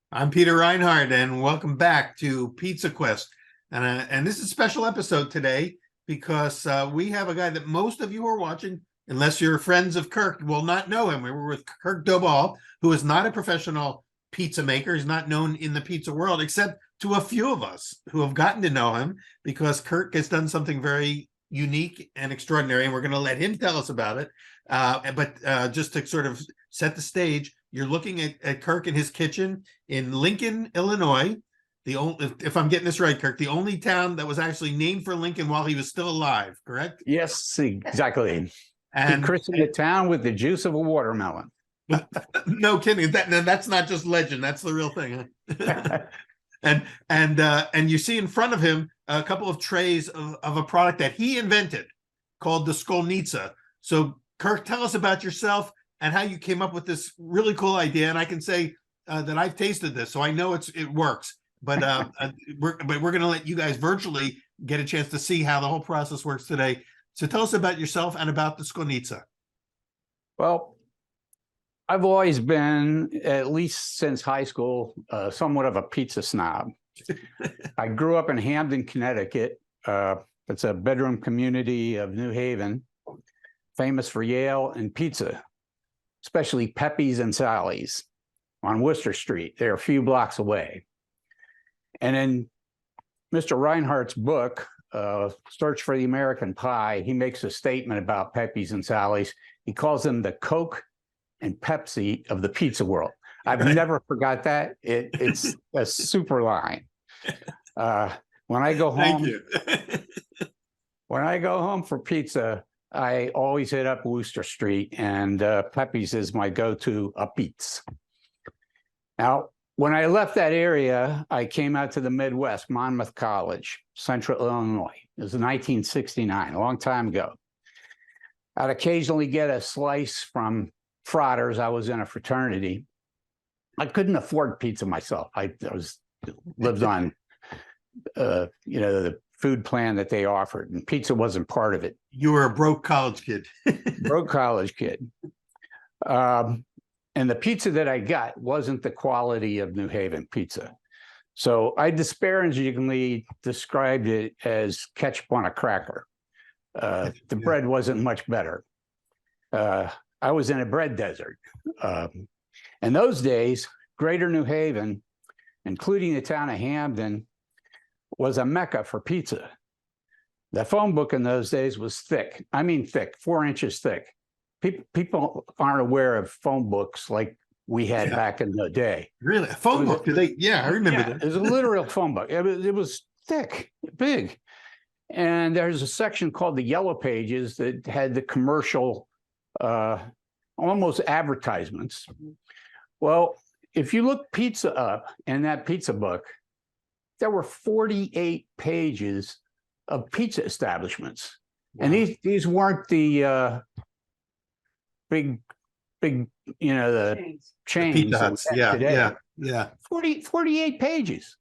I'm Peter Reinhardt, and welcome back to Pizza Quest. And this is a special episode today because we have a guy that most of you who are watching, unless you're friends of Kirk, will not know him. We were with Kirk Dobihal, who is not a professional pizza maker. He's not known in the pizza world, except to a few of us who have gotten to know him because Kirk has done something very unique and extraordinary, and we're going to let him tell us about it. But just to sort of set the stage, you're looking at Kirk in his kitchen in Lincoln, Illinois. If I'm getting this right, Kirk, the only town that was actually named for Lincoln while he was still alive, correct? Yes, exactly. And he christened the town with the juice of a watermelon. No kidding. That's not just legend. That's the real thing. Huh? and you see in front of him a couple of trays of a product that he invented called the Sconizza. So, Kirk, tell us about yourself and how you came up with this really cool idea. And I can say that I've tasted this, so I know it works. But we're going to let you guys virtually get a chance to see how the whole process works today. So tell us about yourself and about the Sconizza. Well, I've always been, at least since high school, somewhat of a pizza snob. I grew up in Hamden, Connecticut. It's a bedroom community of New Haven, famous for Yale and pizza, especially Pepe's and Sally's on Worcester Street. They're a few blocks away. And in Mr. Reinhardt's book, Search for the American Pie, he makes a statement about Pepe's and Sally's. He calls them the Coke and Pepsi of the pizza world. I've never forgot that. It's a super line. When I go home, Thank you. when I go home for pizza, I always hit up Worcester Street, and Pepe's is my go-to pizza. Now, when I left that area, I came out to the Midwest, Monmouth College, Central Illinois. It was in 1969, a long time ago. I'd occasionally get a slice from Fratters. I was in a fraternity. I couldn't afford pizza myself. I lived on, the food plan that they offered, and pizza wasn't part of it. You were a broke college kid. Broke college kid. And the pizza that I got wasn't the quality of New Haven pizza. So I disparagingly described it as ketchup on a cracker. The bread wasn't much better. I was in a bread desert. In those days, Greater New Haven, including the town of Hamden, was a mecca for pizza. The phone book in those days was thick. I mean thick, 4 inches thick. People aren't aware of phone books like we had back in the day. Really? A phone book? Yeah, I remember that. It was a literal phone book. It was thick, big. And there's a section called the Yellow Pages that had the commercial, almost advertisements. Well, if you look pizza up in that pizza book, there were 48 pages of pizza establishments. Wow. And these weren't the big, the chains. Pizza Huts. Yeah. 48 pages.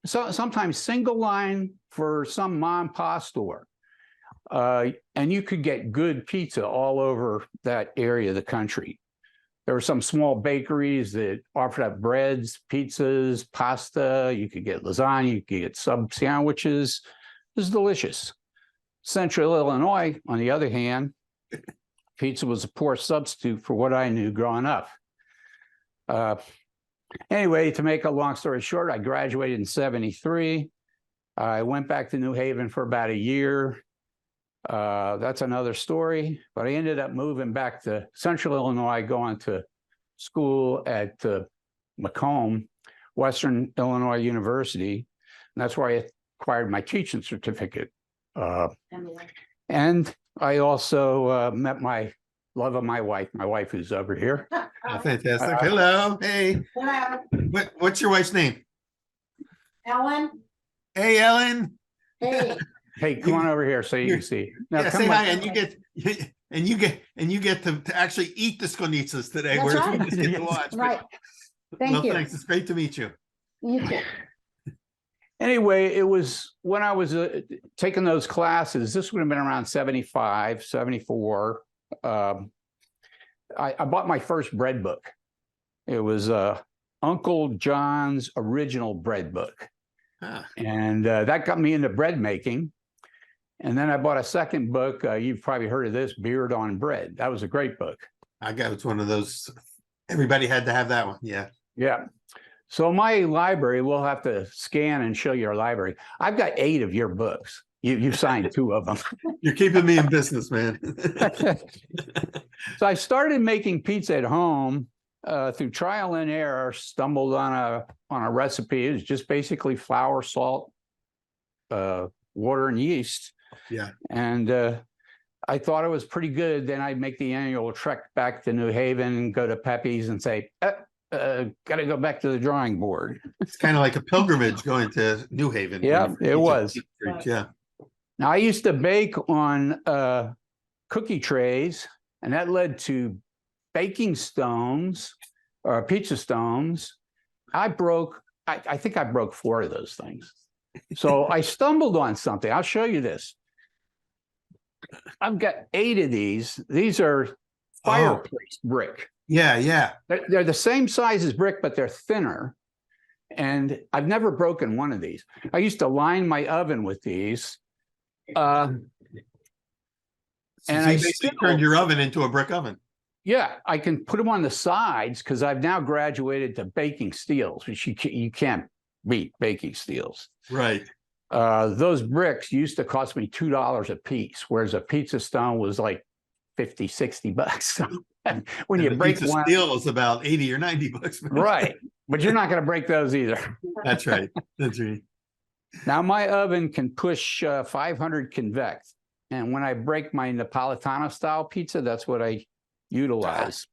So sometimes single line for some mom and pop store. And you could get good pizza all over that area of the country. There were some small bakeries that offered up breads, pizzas, pasta. You could get lasagna, you could get sub sandwiches. It was delicious. Central Illinois, on the other hand, pizza was a poor substitute for what I knew growing up. Anyway, to make a long story short, I graduated in 73. I went back to New Haven for about a year. That's another story. But I ended up moving back to Central Illinois, going to school at Macomb, Western Illinois University. And that's where I acquired my teaching certificate. And I also met my love of my wife who's over here. Oh, fantastic. Hello. Hey. Hello. What's your wife's name? Ellen. Hey, Ellen. Hey. Hey, come on over here so you can see. Now, Yeah, come say on. hi, and you get to actually eat the Sconizzas today, That's whereas right. we just get to watch. Right. Thank you. Thanks. It's great to meet you. You too. Anyway, it was when I was taking those classes, this would have been around 75, 74. I bought my first bread book. It was Uncle John's original bread book. Ah, And that got me into bread making. And then I bought a second book. You've probably heard of this, Beard on Bread. That was a great book. it's one of those. Everybody had to have that one. Yeah. Yeah. So my library, we'll have to scan and show you our library. I've got 8 of your books. You signed 2 of them. You're keeping me in business, man. So I started making pizza at home through trial and error. Stumbled on a recipe. It was just basically flour, salt, water, and yeast. Yeah. And I thought it was pretty good. Then I'd make the annual trek back to New Haven, go to Pepe's, and say, got to go back to the drawing board. It's kind of like a pilgrimage going to New Haven. Yeah, it was. Yeah. Now, I used to bake on cookie trays, and that led to baking stones or pizza stones. I think I broke 4 of those things. So I stumbled on something. I'll show you this. I've got 8 of these. These are fireplace brick. Yeah, yeah. They're the same size as brick, but they're thinner. And I've never broken one of these. I used to line my oven with these. So you basically turned your oven into a brick oven. Yeah, I can put them on the sides because I've now graduated to baking steels, which you can't beat baking steels. Right. Those bricks used to cost me $2 a piece, whereas a pizza stone was like $50, $60. When you break one, steel is about $80 or $90. Right? But you're not going to break those either. That's right. That's right. Now my oven can push 500 convex, and when I break my Napolitano style pizza, that's what I utilize.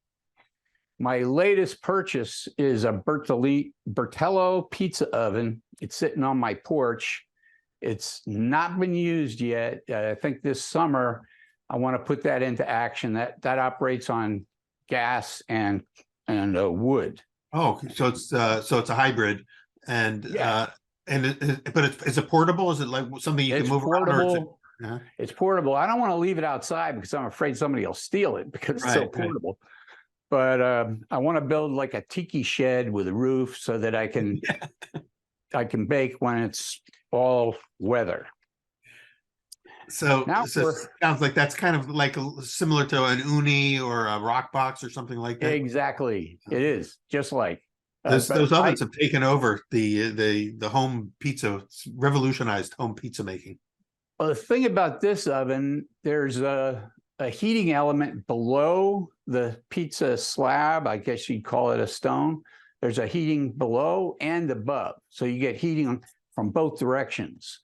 My latest purchase is a Bertello pizza oven. It's sitting on my porch. It's not been used yet. I think this summer I want to put that into action. That operates on gas and wood. Oh, so it's a hybrid, and Yeah. But is it portable? Is it like something you can move around? Or It's portable. I don't want to leave it outside because I'm afraid somebody will steal it because it's so portable. But I want to build like a tiki shed with a roof so that I can bake when it's all weather. So it sounds like that's kind of like similar to an uni or a rock box or something like that. Exactly, it is just like those ovens have taken over the home pizza. It's revolutionized home pizza making. Well, the thing about this oven, there's a heating element below the pizza slab. I guess you'd call it a stone. There's a heating below and above, so you get heating from both directions.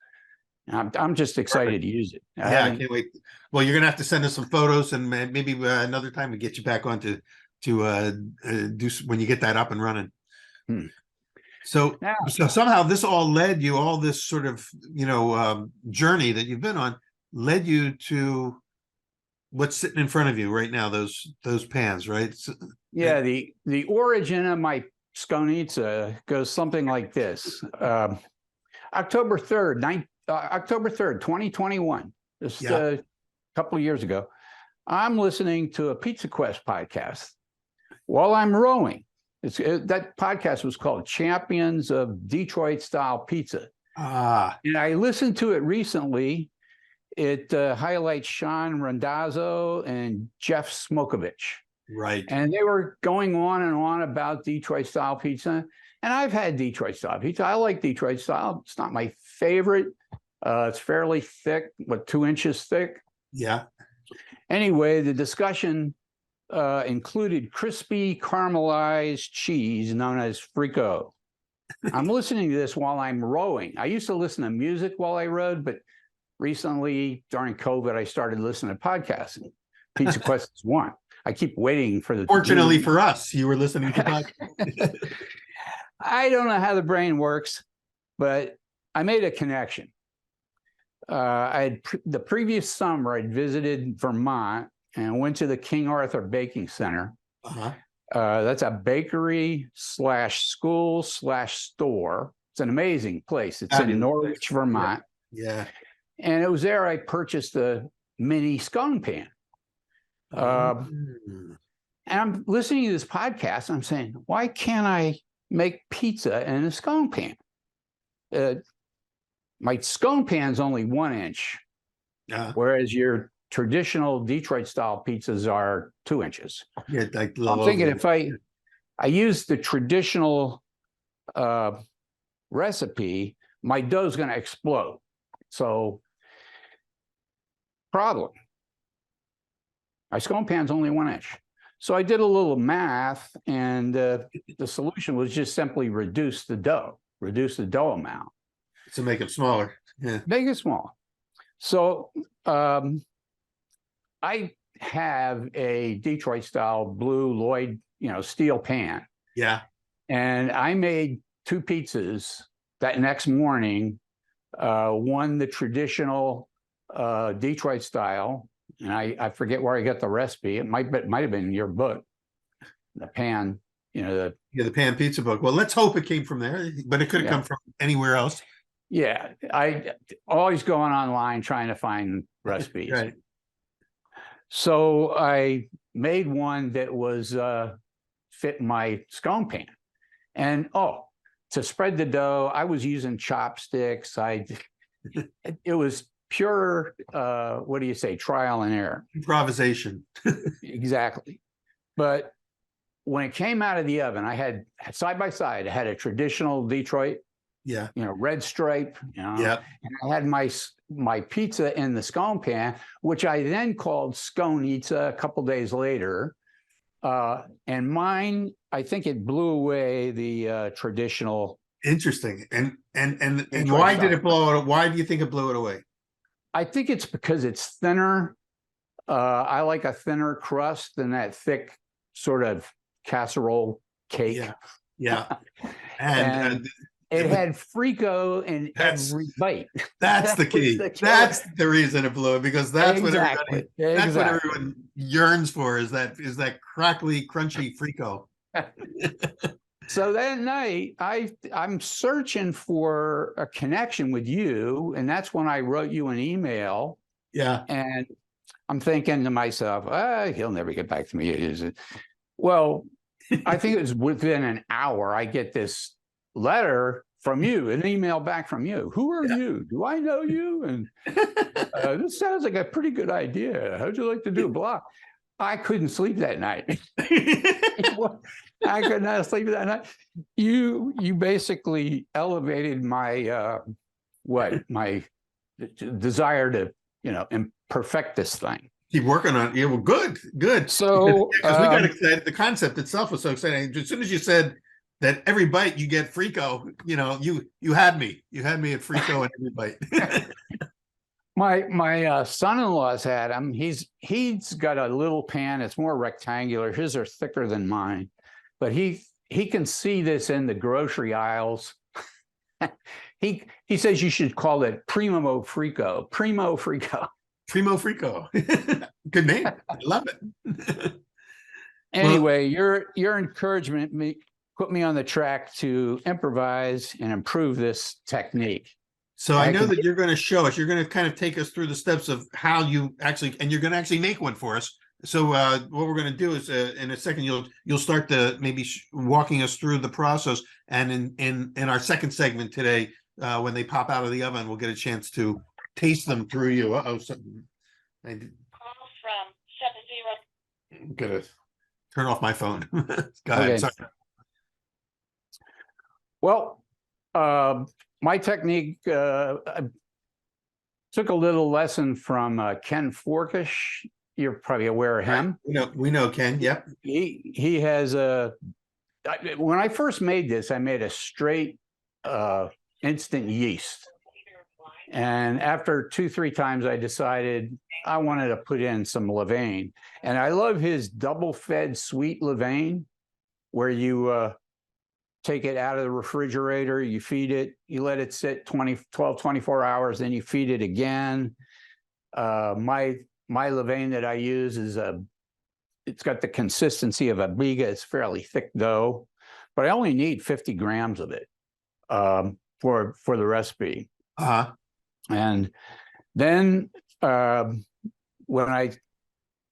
I'm just excited to use it. Yeah, I can't wait. Well, you're gonna have to send us some photos, and maybe another time we get you back on to do when you get that up and running. So somehow this all led you, all this sort of journey that you've been on led you to what's sitting in front of you right now. Those pans, right? Yeah, the origin of my Sconizza goes something like this. October 3rd, 2021, just a couple of years ago, I'm listening to a Pizza Quest podcast while I'm rowing. That podcast was called Champions of Detroit Style Pizza. And I listened to it recently. It highlights Sean Randazzo and Jeff Smokovich. Right. And they were going on and on about Detroit style pizza. And I've had Detroit style pizza. I like Detroit style. It's not my favorite. It's fairly thick, 2 inches thick. Yeah. Anyway, the discussion included crispy caramelized cheese known as frico. I'm listening to this while I'm rowing. I used to listen to music while I rowed, but recently during COVID, I started listening to podcasts. Pizza Quest is one. I keep waiting for the. Fortunately for us, you were listening to podcasts. I don't know how the brain works, but I made a connection. The previous summer, I'd visited Vermont and went to the King Arthur Baking Center. That's a bakery / school / store. It's an amazing place. It's in Norwich, Vermont. Yeah. And it was there I purchased a mini scone pan. And I'm listening to this podcast. And I'm saying, why can't I make pizza in a scone pan. My scone pan's only 1 inch, whereas your traditional Detroit style pizzas are 2 inches. Yeah, like I'm thinking if I use the traditional recipe, my dough's going to explode. So, problem. My scone pan's only 1 inch. So I did a little math, and the solution was just simply reduce the dough amount. to make it smaller. Yeah. Make it small. So I have a Detroit style blue Lloyd, steel pan. Yeah. And I made 2 pizzas that next morning. One, the traditional Detroit style, and I forget where I got the recipe. It might have been in your book, the pan, the pan pizza book. Well, let's hope it came from there, but it could have come from anywhere else. Yeah, I always going online trying to find recipes. Right. So I made one that was fit my scone pan, and to spread the dough, I was using chopsticks. It was pure, what do you say, trial and error. Improvisation. Exactly. But when it came out of the oven, I had side by side, I had a traditional Detroit, red stripe, and I had my pizza in the scone pan, which I then called Sconizza a couple days later. And mine, I think it blew away the traditional. Interesting. And why did it blow it? Why do you think it blew it away? I think it's because it's thinner. I like a thinner crust than that thick sort of casserole cake. Yeah. Yeah. And it had frico in every bite. That's the key. That's the reason it blew it, because that's what everyone yearns for, is that crackly, crunchy frico. So that night, I'm searching for a connection with you, and that's when I wrote you an email. Yeah. And I'm thinking to myself, he'll never get back to me. Is it? Well, I think it was within an hour I get this letter from you, an email back from you. Who are you? Do I know you? And this sounds like a pretty good idea. How'd you like to do blah? I couldn't sleep that night. I could not sleep that night. You basically elevated my my desire to perfect this thing. Keep working on it. Yeah, well, good. So because we got excited. The concept itself was so exciting. As soon as you said that every bite you get frico, you had me. You had me at frico and every bite. My son-in-law's had him. He's got a little pan. It's more rectangular. His are thicker than mine, but he can see this in the grocery aisles. He says you should call it Primo Frico. Primo Frico. Primo Frico. Good name. I love it. Anyway, your encouragement put me on the track to improvise and improve this technique. So I know that you're going to show us. You're going to kind of take us through the steps of how you actually, and you're going to actually make one for us. So what we're going to do is, in a second, you'll start to maybe walking us through the process, and in our second segment today, when they pop out of the oven, we'll get a chance to taste them through you. Call from 70. I'm gonna turn off my phone. Go ahead. Sorry. Well, my technique, I took a little lesson from Ken Forkish. You're probably aware of him. We know Ken. Yep. He has when I first made this, I made a straight instant yeast. And after 2-3 times, I decided I wanted to put in some levain. And I love his double-fed sweet levain, where you take it out of the refrigerator, you feed it, you let it sit 24 hours, then you feed it again. My levain that I use is it's got the consistency of a biga. It's fairly thick dough, but I only need 50 grams of it for the recipe. And then when I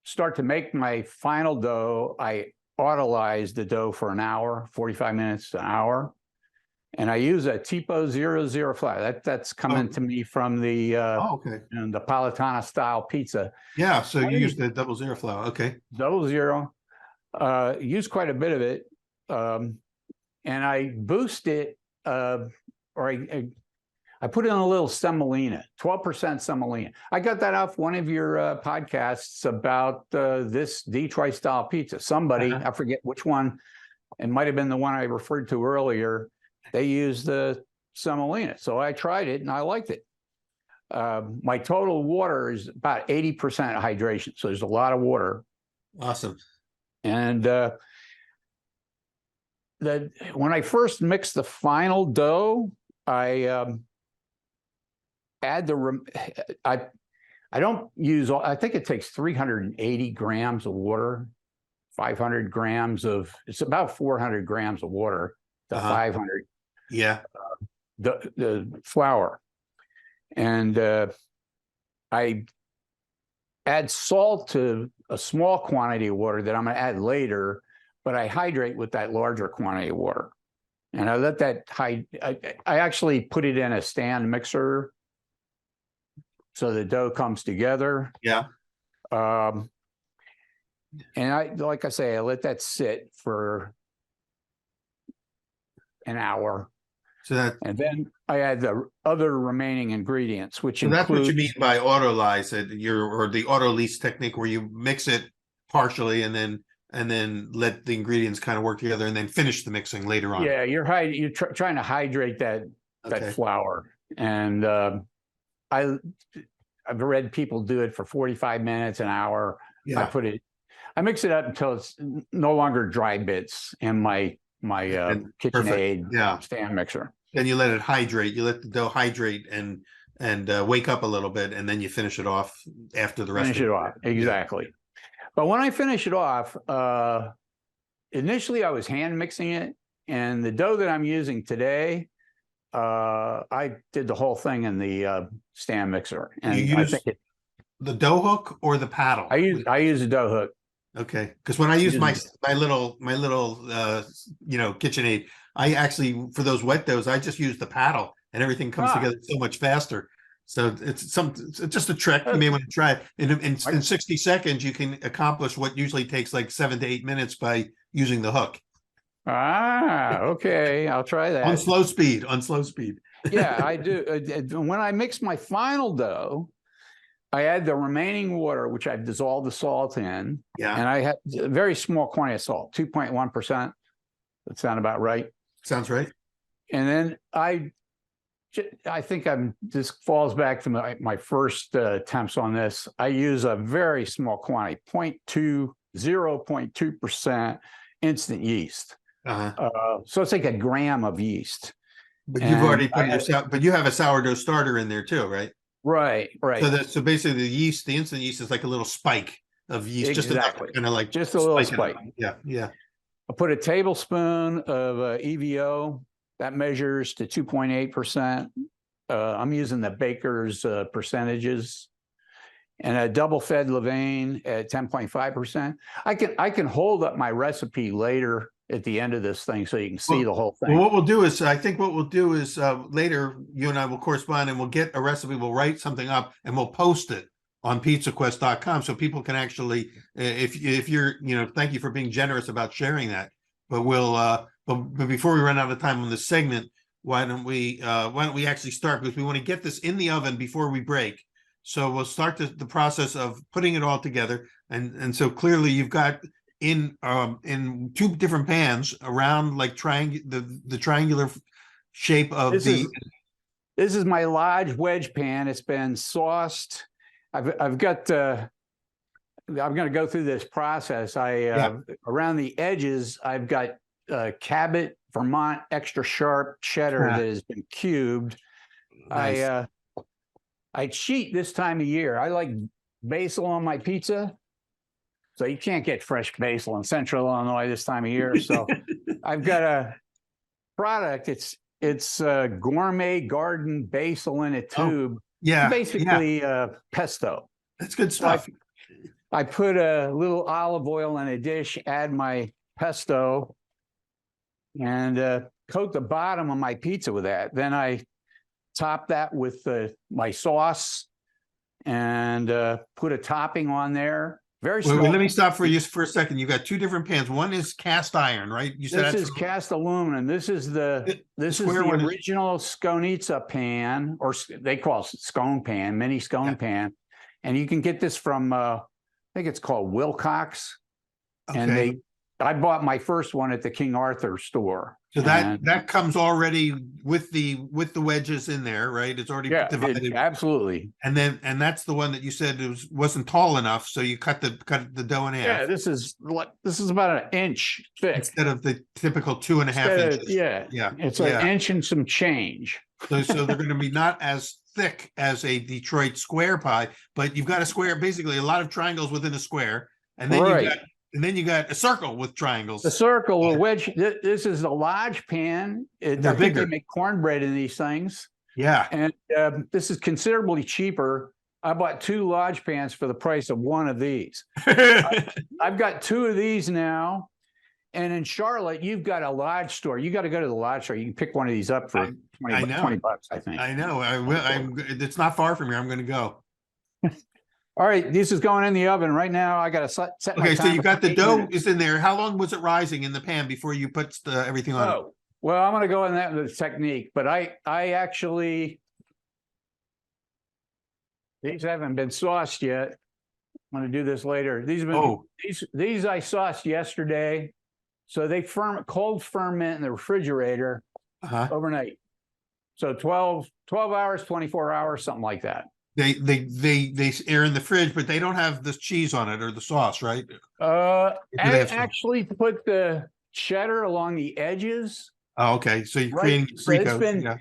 start to make my final dough, I autolyze the dough for an hour, 45 minutes to an hour. And I use a Tipo 00 flour. That's coming to me from the okay. and the Palatana style pizza. Yeah, so you use the 00 flour. Okay. 00. Use quite a bit of it. And I boost it, or I put in a little semolina, 12% semolina. I got that off one of your podcasts about this Detroit style pizza. Somebody, I forget which one, it might have been the one I referred to earlier. They used the semolina. So I tried it and I liked it. My total water is about 80% hydration. So there's a lot of water. Awesome. And when I first mix the final dough, I add I don't use all, I think it takes 380 grams of water, 500 grams of, it's about 400 grams of water to 500. Yeah. The flour. And I add salt to a small quantity of water that I'm going to add later, but I hydrate with that larger quantity of water. And I let that I actually put it in a stand mixer so the dough comes together. Yeah. And like I say, I let that sit for an hour. And then I add the other remaining ingredients, which include. That's what you mean by autolyze, or the autolyse technique, where you mix it partially and then let the ingredients kind of work together and then finish the mixing later on. Yeah, you're trying to hydrate that flour, and I've read people do it for 45 minutes, an hour. Yeah. I mix it up until it's no longer dry bits in my KitchenAid stand mixer. Then you let it hydrate. You let the dough hydrate and wake up a little bit, and then you finish it off after the rest. Finish it off, exactly. Yeah. But when I finish it off, initially I was hand mixing it, and the dough that I'm using today, I did the whole thing in the stand mixer. And you use the dough hook or the paddle? I use a dough hook. Okay, because when I use my little KitchenAid, I actually, for those wet doughs, I just use the paddle, and everything comes together so much faster. So it's just a trick. You may want to try it. In 60 seconds, you can accomplish what usually takes like 7 to 8 minutes by using the hook. Okay, I'll try that on slow speed. Yeah, I do. When I mix my final dough, I add the remaining water, which I've dissolved the salt in. Yeah. And I had a very small quantity of salt, 2.1%. That sound about right? Sounds right. And then I think this falls back to my first attempts on this. I use a very small quantity, 0.2% instant yeast. So it's like a gram of yeast. But you've already put but you have a sourdough starter in there too, right? Right. So basically the instant yeast is like a little spike of yeast, exactly. just a little spike. Yeah. I put a tablespoon of EVO that measures to 2.8%. I'm using the baker's percentages, and a double fed levain at 10.5%. I can hold up my recipe later at the end of this thing so you can see the whole thing. Well, what we'll do is, later you and I will correspond, and we'll get a recipe. We'll write something up and we'll post it on pizzaquest.com so people can actually, if you're, thank you for being generous about sharing that. But but before we run out of time on this segment, why don't we actually start, because we want to get this in the oven before we break. So we'll start the process of putting it all together. And so clearly you've got in 2 different pans around like the triangular shape of this is my large wedge pan. It's been sauced. I'm going to go through this process. Around the edges, I've got Cabot Vermont extra sharp cheddar that has been cubed. Nice. I cheat this time of year. I like basil on my pizza. So you can't get fresh basil in Central Illinois this time of year. So I've got a product. It's gourmet garden basil in a tube. Basically pesto. That's good stuff. I put a little olive oil in a dish, add my pesto and coat the bottom of my pizza with that. Then I top that with my sauce and put a topping on there. Very small. Wait, let me stop for you for a second. You got two different pans. One is cast iron, right? You said This that's is cast aluminum. This is the square one is- original Sconizza pan, or they call it scone pan, mini scone pan. And you can get this from I think it's called Wilcox. And okay. I bought my first one at the King Arthur store. So And that comes already with the wedges in there, right? It's already divided. Absolutely. And that's the one that you said wasn't tall enough, so you cut the dough in half. Yeah, this is about an inch thick instead of the typical 2.5 inches. Yeah, it's an inch and some change. So they're going to be not as thick as a Detroit square pie, but you've got a square, basically a lot of triangles within a square, and then you got a circle with triangles. The circle, a wedge. This is a large pan. They're bigger. They make cornbread in these things. Yeah. And this is considerably cheaper. I bought 2 large pans for the price of one of these. I've got 2 of these now. And in Charlotte, you've got a large store. You got to go to the large store. You can pick one of these up for 20 bucks, I think. I know. I will. It's not far from here. I'm going to go. All right, this is going in the oven right now. I got to set my Okay, so timer you got the for 8 dough minutes. is in there. How long was it rising in the pan before you put everything on it? Oh, well, I'm going to go in that with the technique, but I actually, these haven't been sauced yet. I'm going to do this later. These have been, these I sauced yesterday. So they cold ferment in the refrigerator overnight. So 12 hours, 24 hours, something like that. They air in the fridge, but they don't have the cheese on it or the sauce, right? I actually put the cheddar along the edges. Oh, okay. So you're creating frico.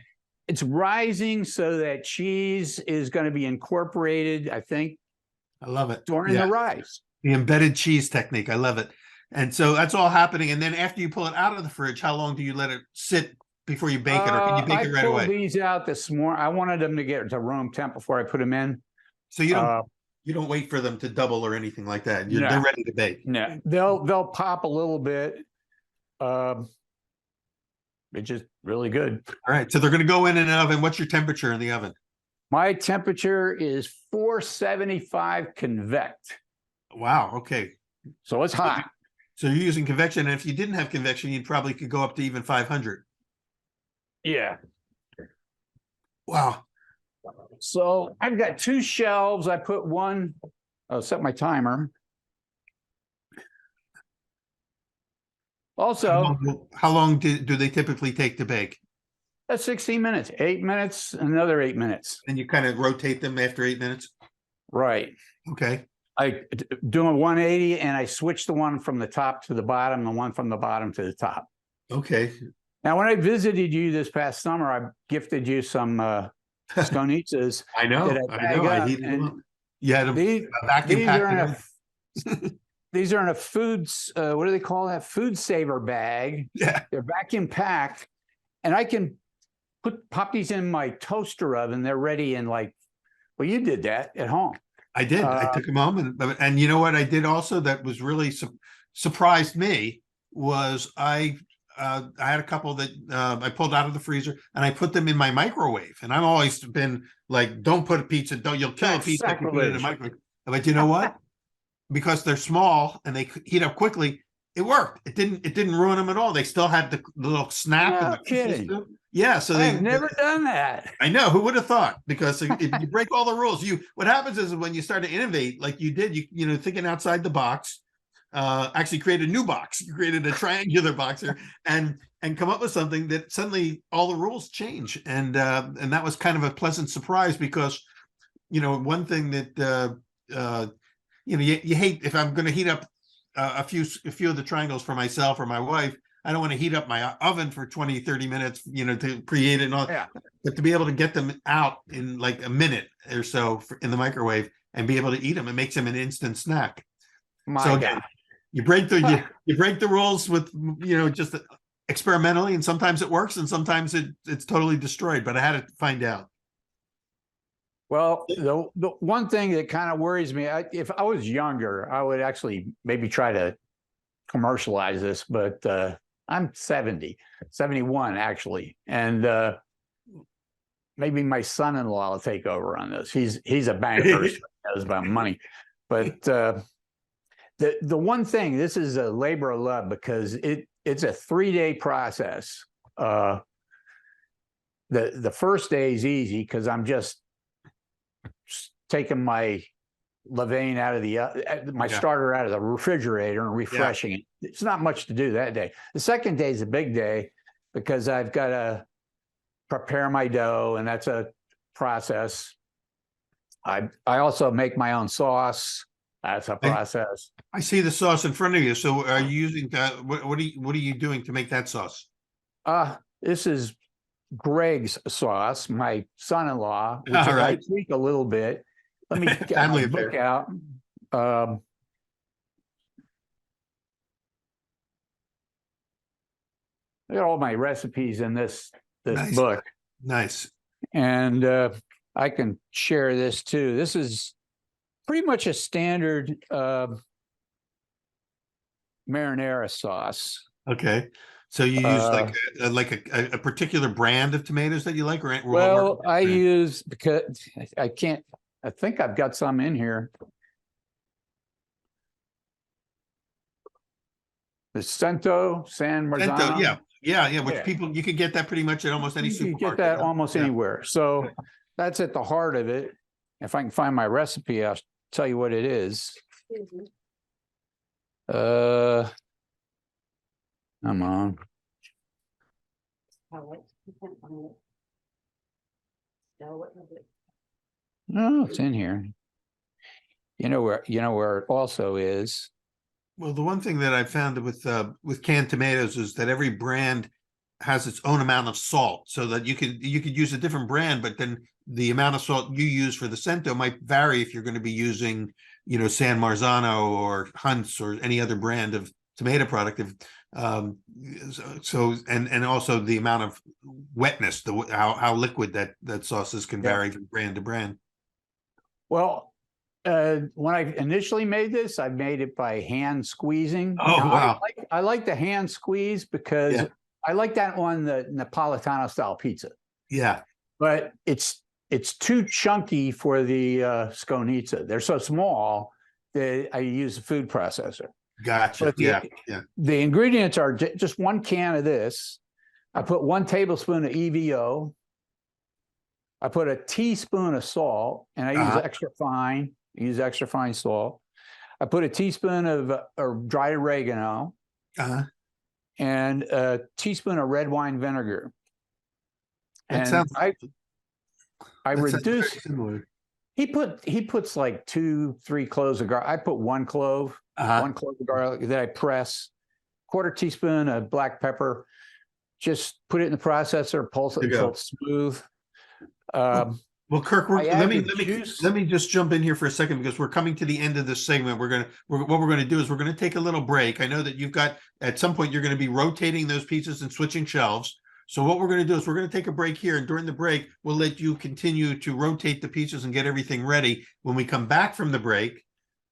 It's rising so that cheese is going to be incorporated, I think. I love it. During the rise. The embedded cheese technique. I love it. And so that's all happening. And then after you pull it out of the fridge, how long do you let it sit before you bake it, or can you bake it right away? I pulled these out this morning. I wanted them to get to room temp before I put them in. So you don't wait for them to double or anything like that. They're ready to bake. No, they'll pop a little bit. It's just really good. All right, so they're going to go in an oven. What's your temperature in the oven? My temperature is 475 convect. Wow. Okay. So it's hot. So you're using convection, and if you didn't have convection, you probably could go up to even 500. Yeah. Wow. So I've got 2 shelves. I put one, I'll set my timer. Also, how long do they typically take to bake? That's 16 minutes, 8 minutes, another 8 minutes. And you kind of rotate them after 8 minutes? Right. Okay. I do a 180 and I switch the one from the top to the bottom, the one from the bottom to the top. Okay. Now, when I visited you this past summer, I gifted you some Sconizzas. I know. I heated them up. You had a vacuum packed. These are in a foods, what do they call that? Food saver bag. Yeah. They're vacuum packed. And I can pop these in my toaster oven. They're ready in well, you did that at home. I did. I took them home. And you know what I did also that was really surprised me was I had a couple that I pulled out of the freezer and I put them in my microwave. And I've always been like, don't put a pizza, you'll kill a pizza if you put it in the microwave. But you know what? Because they're small and they heat up quickly, it worked. It didn't ruin them at all. They still had the little snap. No kidding. Yeah, so I've never done that. I know, who would have thought? Because if you break all the rules, what happens is when you start to innovate, like you did, you thinking outside the box, actually created a new box. You created a triangular box here and come up with something that suddenly all the rules change. And that was kind of a pleasant surprise because, one thing that you hate, if I'm going to heat up a few of the triangles for myself or my wife, I don't want to heat up my oven for 20, 30 minutes, to create it and all. Yeah. But to be able to get them out in like a minute or so in the microwave and be able to eat them, it makes them an instant snack. My God. You break the you break the rules with just experimentally, and sometimes it works and sometimes it's totally destroyed. But I had to find out. Well, the one thing that kind of worries me, if I was younger, I would actually maybe try to commercialize this, but I'm 71 actually, and maybe my son-in-law will take over on this. He's a banker, so he knows about money. But the one thing, this is a labor of love because it's a 3-day process. The first day is easy because I'm just taking my levain out of my starter out of the refrigerator and refreshing it. It's not much to do that day. The second day is a big day because I've got to prepare my dough, and that's a process. I also make my own sauce. That's a process. I see the sauce in front of you. So are you using that? What are you doing to make that sauce? This is Greg's sauce, my son-in-law, which I tweak a little bit. Let me get my book out. I got all my recipes in this book. Nice. And I can share this too. This is pretty much a standard marinara sauce. Okay. So you use like a particular brand of tomatoes that you like, or well, I use, because I think I've got some in here. The San Marzano. Yeah. Which people, you could get that pretty much at almost any supermarket. You can get that almost anywhere. So that's at the heart of it. If I can find my recipe, I'll tell you what it is. Come on. No, it's in here. You know where it also is. Well, the one thing that I found with canned tomatoes is that every brand has its own amount of salt, so that you could use a different brand, but then the amount of salt you use for the Cento might vary if you're going to be using, San Marzano or Hunt's or any other brand of tomato product. And also the amount of wetness, how liquid that sauces can vary from brand to brand. Well, when I initially made this, I made it by hand squeezing. Oh, wow. I like the hand squeeze because I like that on the Napolitano style pizza. Yeah. But it's too chunky for the Sconizza. They're so small that I use a food processor. Gotcha. The ingredients are just 1 can of this. I put 1 tablespoon of EVO. I put a teaspoon of salt, and I use extra fine. I use extra fine salt. I put a teaspoon of dried oregano, and a teaspoon of red wine vinegar. And I reduce. He puts like 2-3 cloves of garlic. I put 1 clove, 1 clove of garlic that I press. 1/4 teaspoon of black pepper. Just put it in the processor, pulse it until it's smooth. Well, Kirk, let me just jump in here for a second, because we're coming to the end of this segment. What we're going to do is we're going to take a little break. I know that you've got, at some point, you're going to be rotating those pieces and switching shelves. So what we're going to do is we're going to take a break here, and during the break, we'll let you continue to rotate the pieces and get everything ready. When we come back from the break,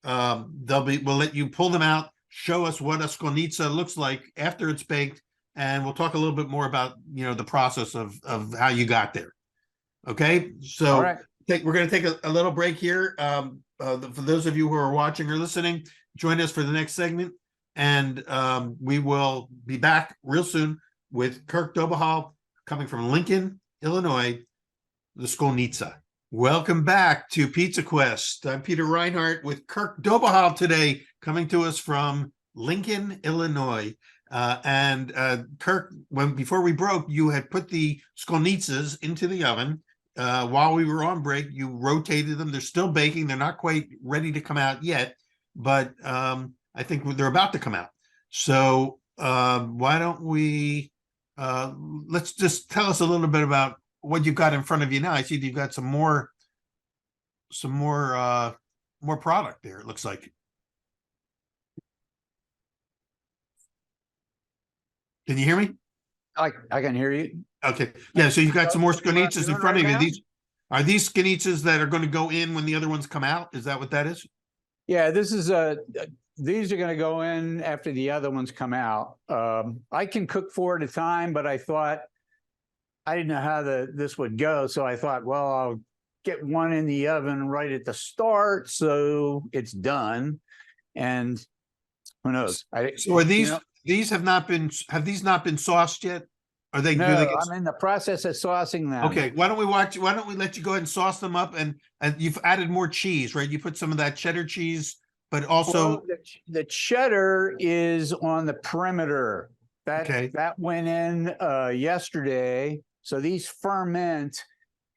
we'll let you pull them out, show us what a skonizza looks like after it's baked, and we'll talk a little bit more about the process of how you got there. Okay, so we're going to take a little break here. For those of you who are watching or listening, join us for the next segment, and we will be back real soon with Kirk Dobihal, coming from Lincoln, Illinois, the Sconizza. Welcome back to Pizza Quest. I'm Peter Reinhardt with Kirk Dobihal today, coming to us from Lincoln, Illinois. Kirk, before we broke, you had put the Sconizzas into the oven. While we were on break, you rotated them. They're still baking. They're not quite ready to come out yet, but I think they're about to come out. So why don't we let's just tell us a little bit about what you've got in front of you now. I see you've got some more product there, it looks like. Can you hear me? I can hear you. Okay. Yeah, so you've got some more Sconizzas in front of you. Are these Sconizzas that are going to go in when the other ones come out? Is that what that is? Yeah, this is these are going to go in after the other ones come out. I can cook 4 at a time, but I thought I didn't know how this would go. So I thought, well, I'll get one in the oven right at the start. So it's done. And who knows? So are these have these not been sauced yet? Are they? No, do they get, I'm in the process of saucing them. okay. Why don't we let you go ahead and sauce them up? And you've added more cheese, right? You put some of that cheddar cheese, but also Well, the cheddar is on the perimeter. Okay. That went in yesterday. So these ferment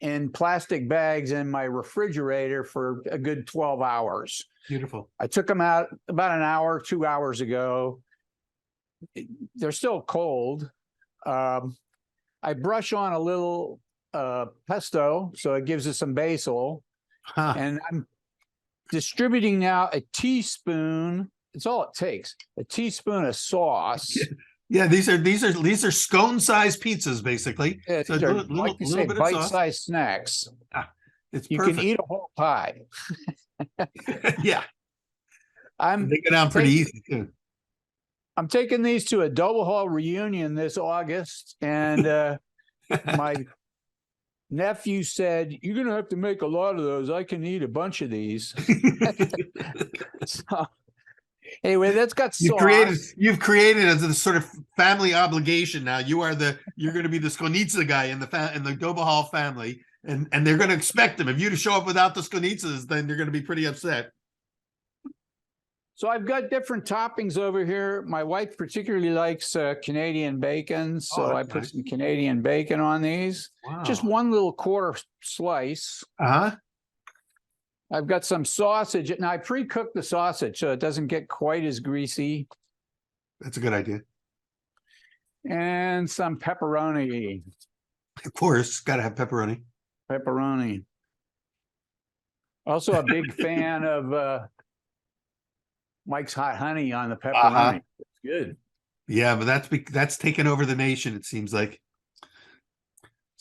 in plastic bags in my refrigerator for a good 12 hours. beautiful. I took them out about an hour, 2 hours ago. They're still cold. I brush on a little pesto, so it gives us some basil. Huh. And I'm distributing now a teaspoon. It's all it takes. A teaspoon of sauce. Yeah, these are scone-sized pizzas, basically. Yeah, So a they're, little like you say, bit of sauce. bite-sized snacks. It's You perfect. can eat a whole pie. Yeah, I'm they go down pretty easy too. I'm taking these to a Dobihal reunion this August, and my nephew said, "You're gonna have to make a lot of those. I can eat a bunch of these." So, anyway, that's got sauce. You've created as a sort of family obligation now. You're going to be the Sconizza guy in the Dobihal family, and they're going to expect them. If you to show up without the Sconizzas, then they're going to be pretty upset. So I've got different toppings over here. My wife particularly likes Canadian bacon, so I put some Canadian bacon on these. Wow. Just one little quarter slice. Uh-huh. I've got some sausage. Now I pre-cooked the sausage so it doesn't get quite as greasy. That's a good idea. And some pepperoni. Of course, got to have pepperoni. Pepperoni. Also a big fan of Mike's Hot Honey on the pepperoni. It's good. Yeah, but that's taken over the nation, it seems like.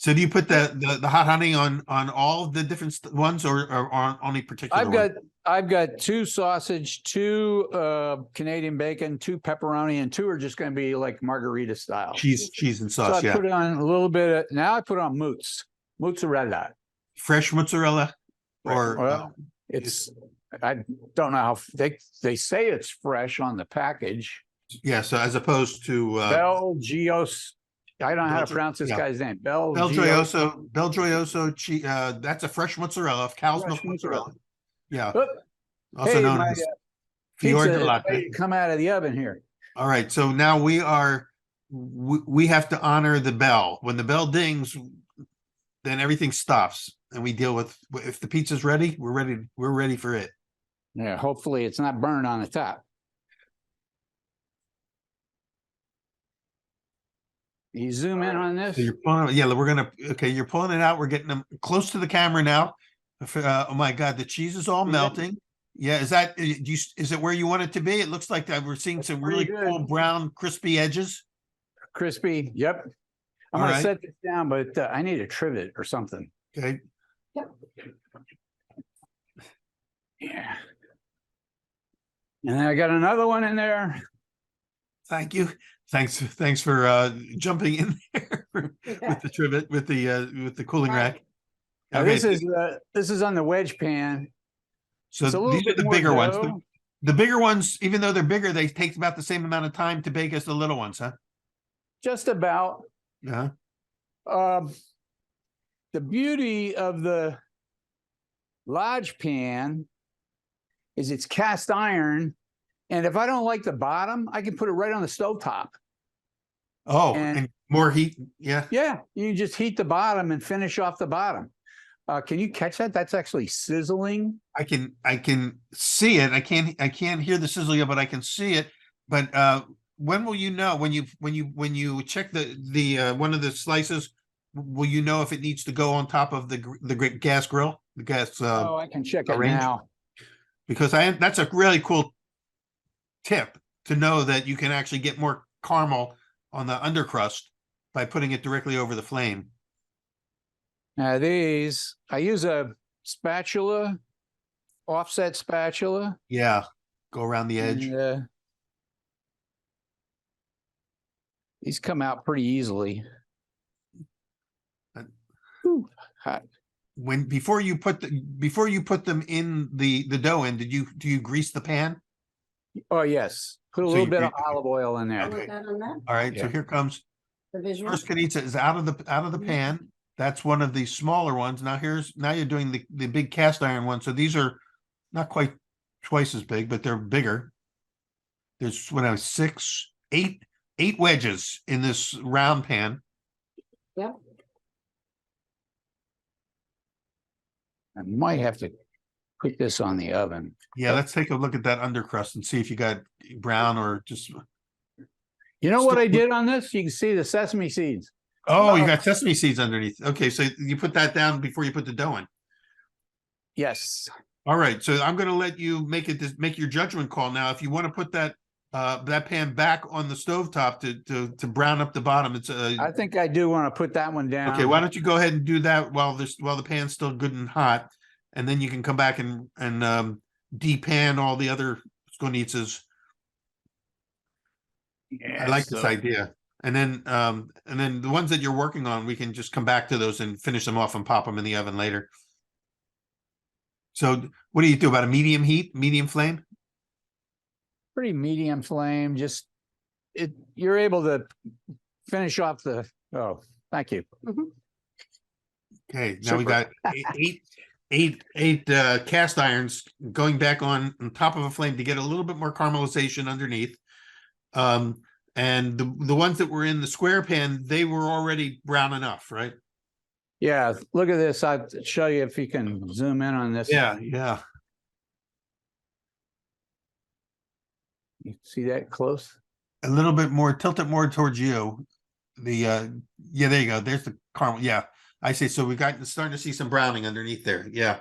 So do you put the hot honey on all the different ones, or on only particular ones? I've got 2 sausage, 2 Canadian bacon, 2 pepperoni, and 2 are just going to be like margarita style. Cheese and sauce. So I put it on a little bit of, now I put on mozzarella. Fresh mozzarella, or well, I don't know how they say it's fresh on the package. yeah. So as opposed to Belgios. I don't know how to pronounce this guy's name. Belgioioso cheese. That's a fresh mozzarella of cow's milk mozzarella. Yeah. Also known as Fior di Latte. Come out of the oven here. All right. So now we have to honor the bell. When the bell dings, then everything stops, and we deal with, if the pizza's ready, we're ready for it. Yeah. Hopefully it's not burned on the top. You zoom in on this. So you're pulling, you're pulling it out. We're getting them close to the camera now. Oh my God, the cheese is all melting. Yeah, is it where you want it to be? It looks like we're seeing some really cool brown, crispy edges. Crispy. Yep. I'm going to set this down, but I need a trivet or something. Okay. Yep. Yeah. And then I got another one in there. Thank you. Thanks for jumping in there with the trivet, with the cooling rack. Okay. This is on the wedge pan. So these are the bigger ones. The bigger ones, even though they're bigger, they take about the same amount of time to bake as the little ones, huh? Just about. Yeah. The beauty of the large pan is it's cast iron, and if I don't like the bottom, I can put it right on the stovetop. Oh, and more heat. Yeah. Yeah, you just heat the bottom and finish off the bottom. Can you catch that? That's actually sizzling. I can see it. I can't hear the sizzling, but I can see it. But when will you know, when you check the one of the slices, will you know if it needs to go on top of the gas grill, the gas? I can check it range? now. Because that's a really cool tip to know that you can actually get more caramel on the undercrust by putting it directly over the flame. Now these, I use a spatula, offset spatula. Yeah. go around the edge. And, these come out pretty easily. Uh, Whew, hot. Before you put them in the dough in, do you grease the pan? Oh, yes. Put a So little you bit of grease- olive oil in there. Okay. Was that on that? All right, so Yeah. here comes The visual? first skonizza is out of the pan. That's one of the smaller ones. Now you're doing the big cast iron one. So these are not quite twice as big, but they're bigger. There's eight wedges in this round pan. Yep. I might have to put this on the oven. Yeah, let's take a look at that undercrust and see if you got brown or just. You know what I did on this? You can see the sesame seeds. Oh, you got sesame seeds underneath. Okay, so you put that down before you put the dough in. Yes. All right, so I'm going to let you make your judgment call now. If you want to put that pan back on the stovetop to brown up the bottom, it's I think I do want to put that one down. okay. Why don't you go ahead and do that while the pan's still good and hot, and then you can come back and depan all the other skonizzas. Yeah, I like this idea. And then the ones that you're working on, we can just come back to those and finish them off and pop them in the oven later. So what do you do about a medium heat, medium flame? Pretty medium flame. Just you're able to finish off the. Oh, thank you. Okay, now we got eight cast irons going back on top of a flame to get a little bit more caramelization underneath. And the ones that were in the square pan, they were already brown enough, right? Yeah, look at this. I'll show you if you can zoom in on this. Yeah. You see that close? A little bit more, tilt it more towards you. Yeah, there you go. There's the caramel. Yeah, I see. So we got starting to see some browning underneath there. Yeah.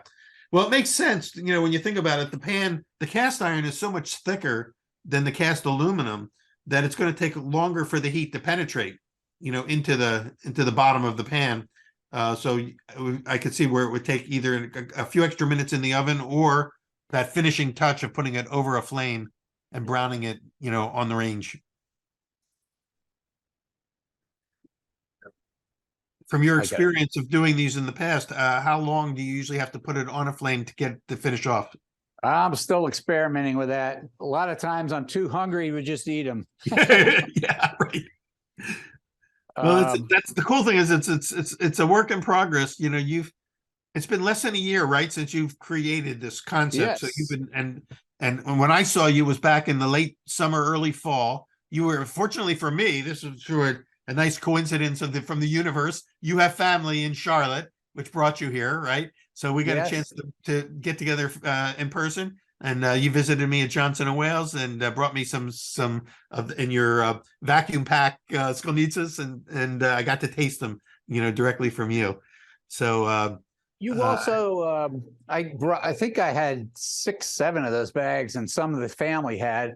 Well, it makes sense. When you think about it, the cast iron is so much thicker than the cast aluminum that it's going to take longer for the heat to penetrate, into the bottom of the pan. So I could see where it would take either a few extra minutes in the oven or that finishing touch of putting it over a flame and browning it, on the range. From your experience of doing these in the past, how long do you usually have to put it on a flame to get the finish off? I'm still experimenting with that. A lot of times I'm too hungry to just eat them. Yeah, right. Well, that's the cool thing is it's a work in progress. It's been less than a year, right, since you've created this concept. Yes. So you've been and when I saw you was back in the late summer, early fall. You were, fortunately for me, this was through a nice coincidence from the universe. You have family in Charlotte, which brought you here, right? So we got a chance to get together in person. And you visited me at Johnson and Wales and brought me some in your vacuum pack skonizzas, and I got to taste them, directly from you. So you also, I think I had 6, 7 of those bags, and some of the family had.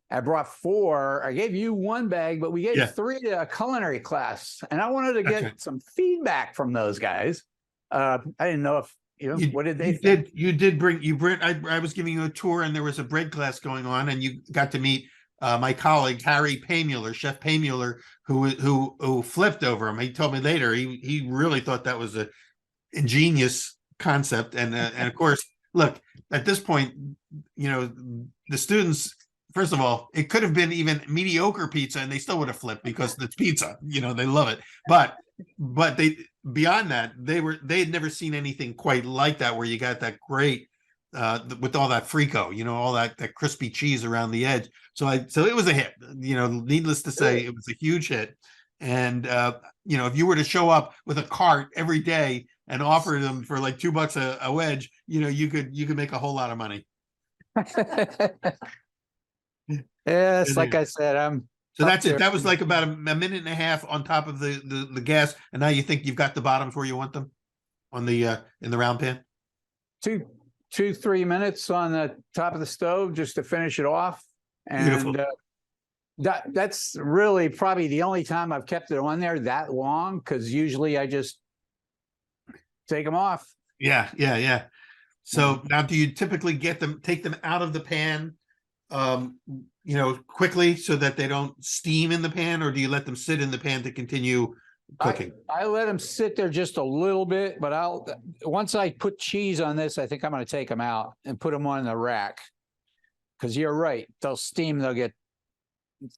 I brought 4. I gave you 1 bag, but we gave 3 to a culinary class, and I wanted to get some feedback from those guys. I didn't know if. What did they think? You did bring I was giving you a tour and there was a bread class going on, and you got to meet my colleague Harry Paymuller, Chef Paymuller, who flipped over him. He told me later he really thought that was a ingenious concept, and of course, look, at this point, the students, first of all, it could have been even mediocre pizza and they still would have flipped because it's pizza, they love it, but they, beyond that, they had never seen anything quite like that, where you got that great with all that frico, all that crispy cheese around the edge. So it was a hit, needless to say, it was a huge hit. And if you were to show up with a cart every day and offer them for like $2 a wedge, you could make a whole lot of money. Yes, like I said, so that's it. That was like about a minute and a half on top of the gas, and now you think you've got the bottoms where you want them on the in the round pan. 2-3 minutes on the top of the stove just to finish it off, and that's really probably the only time I've kept it on there that long, because usually I just take them off. Yeah. So now, do you typically take them out of the pan quickly so that they don't steam in the pan, or do you let them sit in the pan to continue cooking? I let them sit there just a little bit, but once I put cheese on this, I think I'm going to take them out and put them on the rack. Because you're right, they'll steam, they'll get,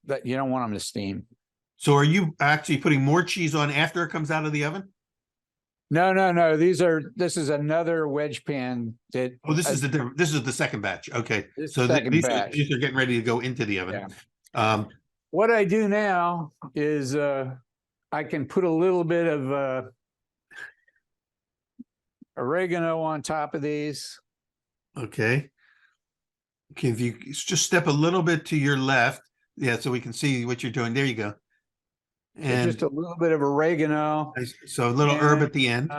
that you don't want them to steam. So are you actually putting more cheese on after it comes out of the oven? No. This is another wedge pan that. Oh, this is the second batch. Okay. This So second these batch. are getting ready to go into the oven. Yeah. What I do now is I can put a little bit of oregano on top of these. Okay. Okay, if you just step a little bit to your left, yeah, so we can see what you're doing. There you go. And just a little bit of oregano. so a little herb at the end.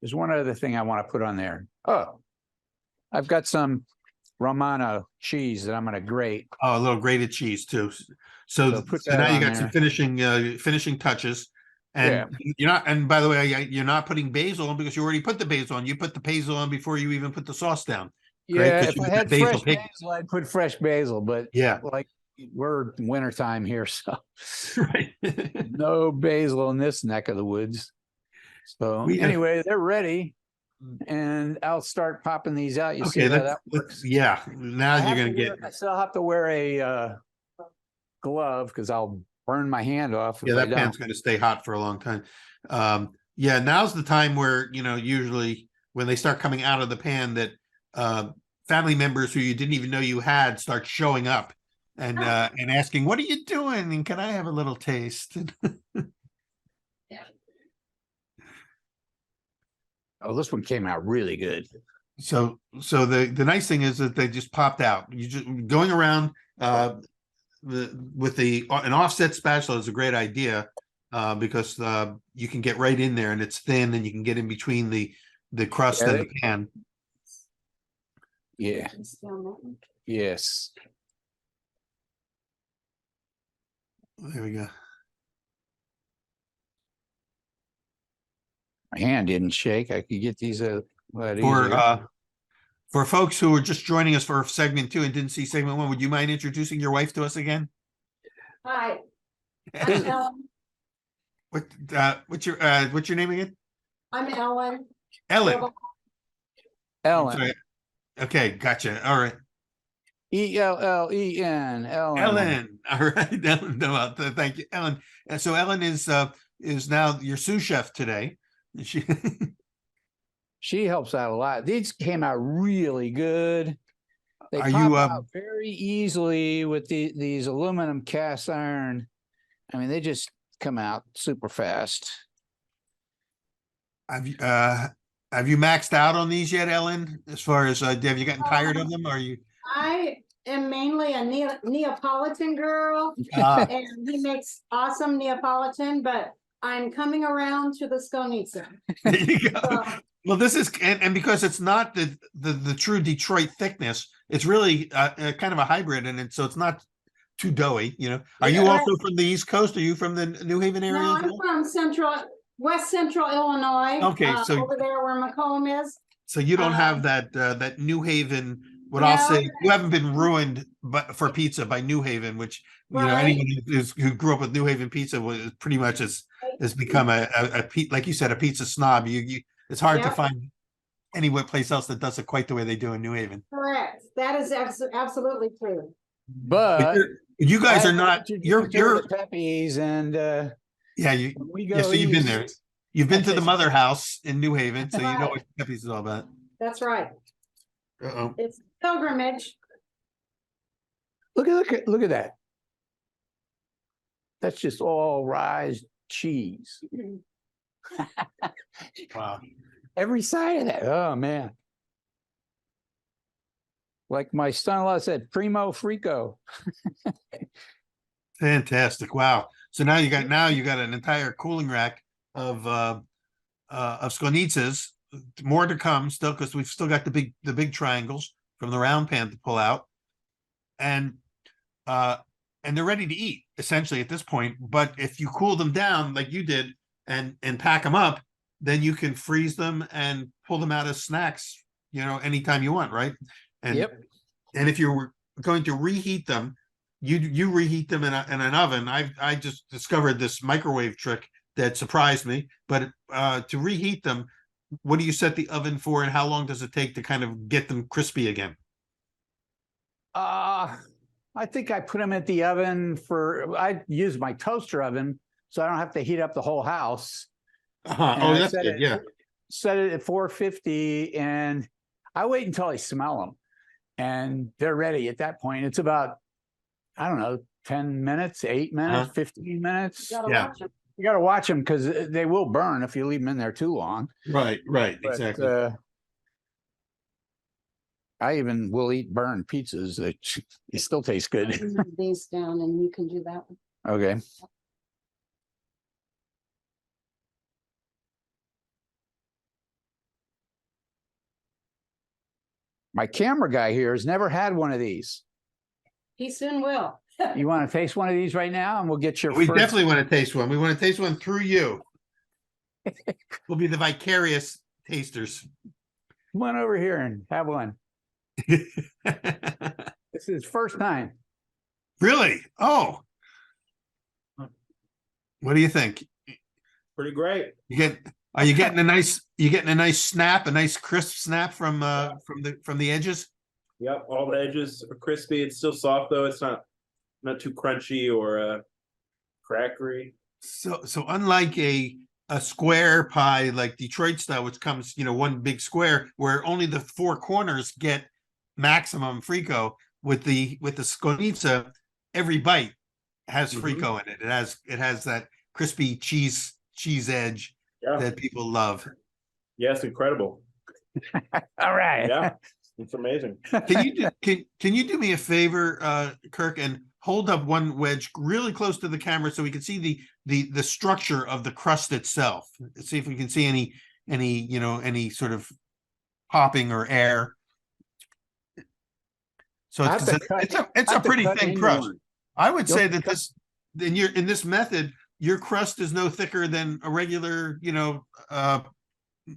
There's one other thing I want to put on there. Oh, I've got some Romano cheese that I'm going to grate. Oh, a little grated cheese too. So now you got some finishing touches. And you're not, and by the way, you're not putting basil on because you already put the basil on. You put the basil on before you even put the sauce down. Yeah, if I had fresh basil, I'd put fresh basil, but yeah, like we're wintertime here, so right. no basil in this neck of the woods. So anyway, they're ready, and I'll start popping these out. You see how that works? Yeah, now you're going to get. I still have to wear a glove because I'll burn my hand off. Yeah, that pan's going to stay hot for a long time. Yeah, now's the time where, usually when they start coming out of the pan that family members who you didn't even know you had start showing up and asking, what are you doing? And can I have a little taste? Yeah. Oh, this one came out really good. So the nice thing is that they just popped out. You just going around with an offset spatula is a great idea because you can get right in there and it's thin and you can get in between the crust and the pan. Yeah. Yes. There we go. My hand didn't shake. I could get these for folks who are just joining us for segment 2 and didn't see segment 1, would you mind introducing your wife to us again? Hi. I'm Ellen. What's your name again? I'm Ellen. Ellen. Ellen. Okay, gotcha. All right. Ellen. Ellen. All right. Ellen. No, thank you, Ellen. And so Ellen is now your sous chef today. She helps out a lot. These came out really good. They pop out very easily with these aluminum cast iron. I mean, they just come out super fast. Have you maxed out on these yet, Ellen? As far as have you gotten tired of them? Are you? I am mainly a Neapolitan girl, and he makes awesome Neapolitan, but I'm coming around to the Sconizza. There you go. Well, this is and because it's not the true Detroit thickness, it's really kind of a hybrid, and so it's not too doughy. Are you also from the East Coast? Are you from the New Haven area? No, I'm from West Central Illinois. Okay, so over there where Macomb is. So you don't have that New Haven. I'll say, you haven't been ruined for pizza by New Haven, which anyone who grew up with New Haven pizza was pretty much has become a like you said, a pizza snob. It's hard to find any place else that does it quite the way they do in New Haven. Correct. That is absolutely true. But you guys are not. You're Pepe's and so you've been there. You've been to the Mother House in New Haven, so you know what Pepe's is all about. That's right. It's pilgrimage. Look at that. That's just all rye cheese. Wow. Every side of that. Oh man. Like my son-in-law said, primo frico. Fantastic. Wow. So now you got an entire cooling rack of Sconizzas. More to come still, because we've still got the big triangles from the round pan to pull out. And they're ready to eat essentially at this point. But if you cool them down like you did and pack them up, then you can freeze them and pull them out as snacks, anytime you want, right? And And if you were going to reheat them, you reheat them in an oven. I just discovered this microwave trick that surprised me. But to reheat them, what do you set the oven for, and how long does it take to kind of get them crispy again? I think I put them at the oven I use my toaster oven, so I don't have to heat up the whole house. Oh, that's good. Yeah. Set it at 450, and I wait until I smell them, and they're ready at that point. It's about, I don't know, 10 minutes, 8 minutes, 15 minutes. You gotta Yeah. watch 'em. You got to watch them because they will burn if you leave them in there too long. Right. But, Exactly. I even will eat burned pizzas. It still tastes I good. can move these down and you can do that one. Okay. My camera guy here has never had one of these. He soon will. You want to taste one of these right now, and we'll get your We first. definitely want to taste one. We want to taste one through you. We'll be the vicarious tasters. Come on over here and have one. This is first time. Really? Oh. What do you think? Pretty great. Are you getting a nice snap, a nice crisp snap from the edges? Yep, all the edges are crispy. It's still soft though. It's not too crunchy or crackery. So unlike a square pie like Detroit style, which comes, one big square where only the four corners get maximum frico, with the skonizza, every bite has frico in it. It has that crispy cheese edge that people love. Yes, incredible. All right. Yeah, it's amazing. Can you do me a favor, Kirk, and hold up one wedge really close to the camera so we can see the structure of the crust itself? See if we can see any sort of popping or air. So it's a pretty thin crust. I would say that in this method, your crust is no thicker than a regular,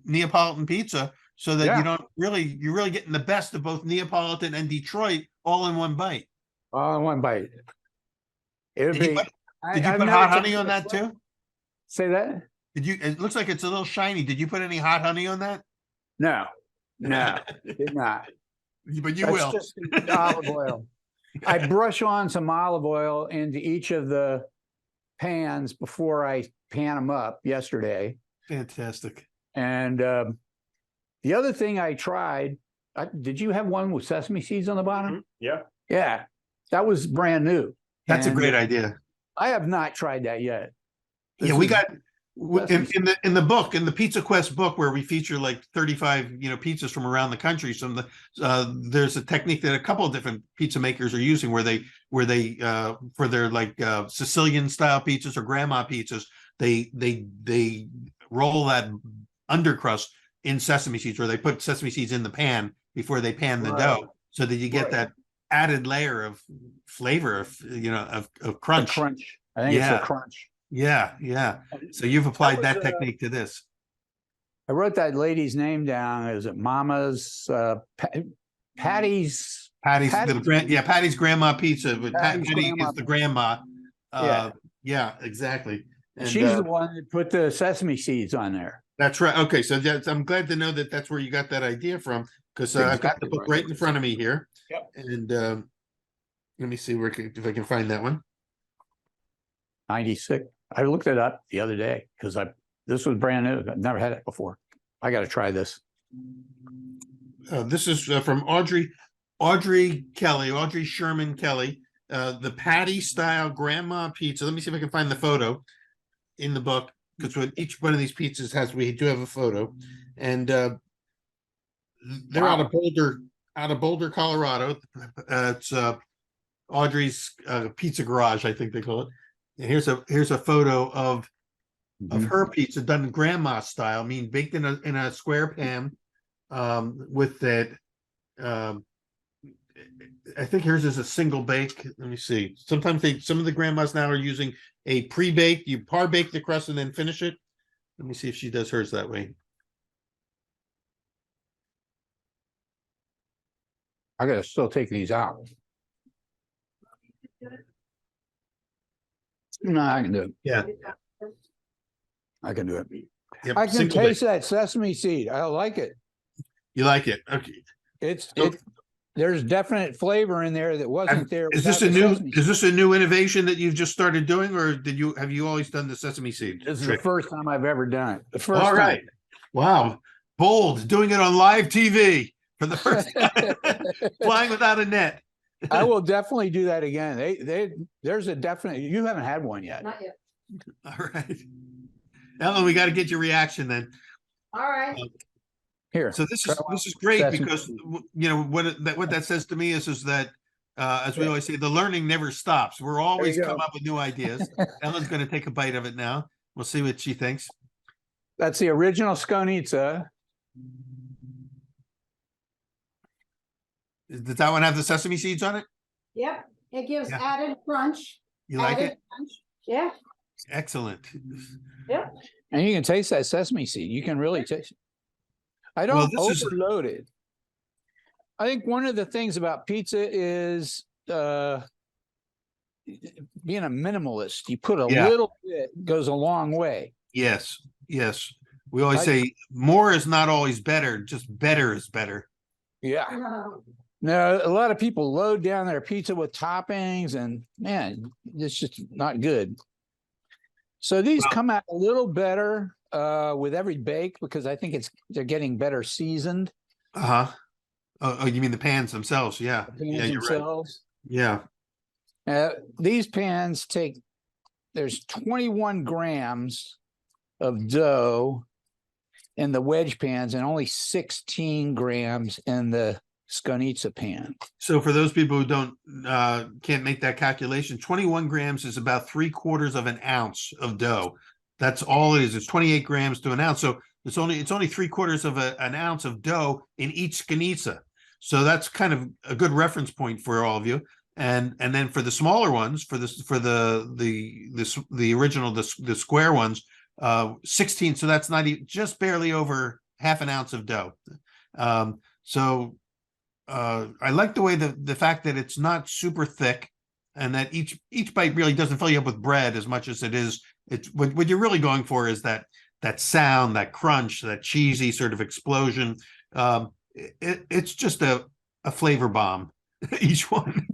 Neapolitan pizza, so that you're really getting the best of both Neapolitan and Detroit all in one bite. All in one bite. Did you put hot honey on that too? Say that? It looks like it's a little shiny. Did you put any hot honey on that? No, did not. But you That's will. Just olive oil. I brush on some olive oil into each of the pans before I pan them up yesterday. Fantastic. And the other thing I tried, did you have one with sesame seeds on the bottom? Yeah. Yeah, that was brand new. That's a great idea. I have not tried that yet. We got in the book, in the Pizza Quest book, where we feature like 35 pizzas from around the country. There's a technique that a couple of different pizza makers are using where they for their Sicilian style pizzas or grandma pizzas, they roll that undercrust in sesame seeds, or they put sesame seeds in the pan before they pan the dough, so that you get that added layer of flavor of crunch. Crunch. I think it's a crunch. Yeah. So you've applied that technique to this. I wrote that lady's name down. Is it Mama's Patty's? Patty's grandma pizza. But Patty is the grandma. Yeah, exactly. And she's the one that put the sesame seeds on there. That's right. Okay, so I'm glad to know that that's where you got that idea from, because I've got the book right in front of me here. Yep. And let me see if I can find that one. 96. I looked it up the other day because this was brand new. I've never had it before. I got to try this. This is from Audrey Sherman Kelly. The Patty style grandma pizza. Let me see if I can find the photo in the book, because each one of these pizzas we do have a photo, and they're out of Boulder, Colorado. It's Audrey's Pizza Garage, I think they call it. And here's a photo of her pizza done grandma style, baked in a square pan, with that. I think hers is a single bake. Let me see. Sometimes some of the grandmas now are using a pre-baked. You par bake the crust and then finish it. Let me see if she does hers that way. I gotta still take these out. No, I can do it. Yeah. I can do it. Yep, I can single taste bake. that sesame seed. I like it. You like it? Okay. So- There's definite flavor in there that wasn't there. Is this without a the new, sesame is seed. this a new innovation that you've just started doing, or have you always done the sesame seed This is the trick? first time I've ever done it. The first All right. Wow. Bold, doing it on live TV for the first time. Flying without a net. I will definitely do that again. There's a definite, you haven't had one yet. Not yet. All right. Ellen, we got to get your reaction then. All right. Here. So this try is one. this is great Sesame because seed. you know what that says to me is that as we always say, the learning never stops. We're always you come go. up with new ideas. Ellen's going to take a bite of it now. We'll see what she thinks. That's the original Sconizza. Does that one have the sesame seeds on it? Yep, it gives Yeah. added crunch. You like added it? crunch. Yeah, Excellent. And you can taste that sesame seed. You can really taste it. I Well, don't this is- overload it. I think one of the things about pizza is being a minimalist. You put a Yeah. little bit, goes a long way. Yes, yes. We always I- say more is not always better, just better is better. Yeah. no, No, a lot of people load down their pizza with toppings, and man, it's just not good. So these Well- come out a little better with every bake because I think they're getting better seasoned. Uh-huh. Oh, you mean the pans themselves? Yeah. The Yeah, pans you're right. themselves. Yeah. These pans there's 21 grams of dough in the wedge pans and only 16 grams in the Sconizza pan. So for those people who can't make that calculation, 21 grams is about 3/4 of an ounce of dough. That's all it is. It's 28 grams to an ounce. So it's only 3/4 of an ounce of dough in each Sconizza. So that's kind of a good reference point for all of you. And then for the smaller ones, for the original, the square ones, 16. So that's not even, just barely over half an ounce of dough. I like the way the fact that it's not super thick, and that each bite really doesn't fill you up with bread as much as it is. It's what you're really going for is that sound, that crunch, that cheesy sort of explosion. It's just a flavor bomb, each one.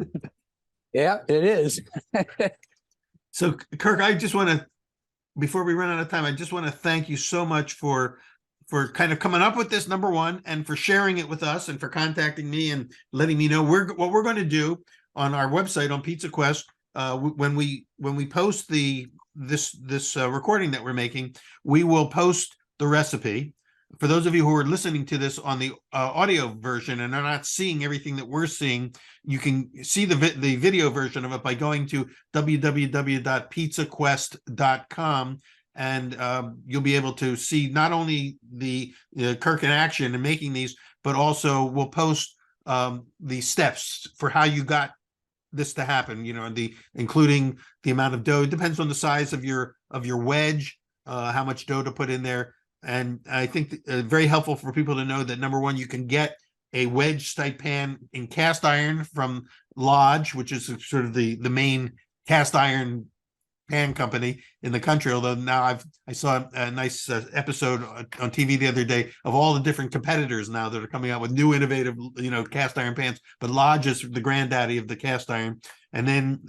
Yeah, it is. So Kirk, I just want to, before we run out of time, I just want to thank you so much for kind of coming up with this, number one, and for sharing it with us, and for contacting me and letting me know what we're going to do on our website on Pizza Quest. When we post this recording that we're making, we will post the recipe. For those of you who are listening to this on the audio version and are not seeing everything that we're seeing, you can see the video version of it by going to www.pizzaquest.com. And you'll be able to see not only the Kirk in action and making these, but also we'll post the steps for how you got this to happen. You know, including the amount of dough. It depends on the size of your wedge, how much dough to put in there. And I think very helpful for people to know that, number one, you can get a wedge type pan in cast iron from Lodge, which is sort of the main cast iron pan company in the country. Although now I saw a nice episode on TV the other day of all the different competitors now that are coming out with new innovative, cast iron pans. But Lodge is the granddaddy of the cast iron. And then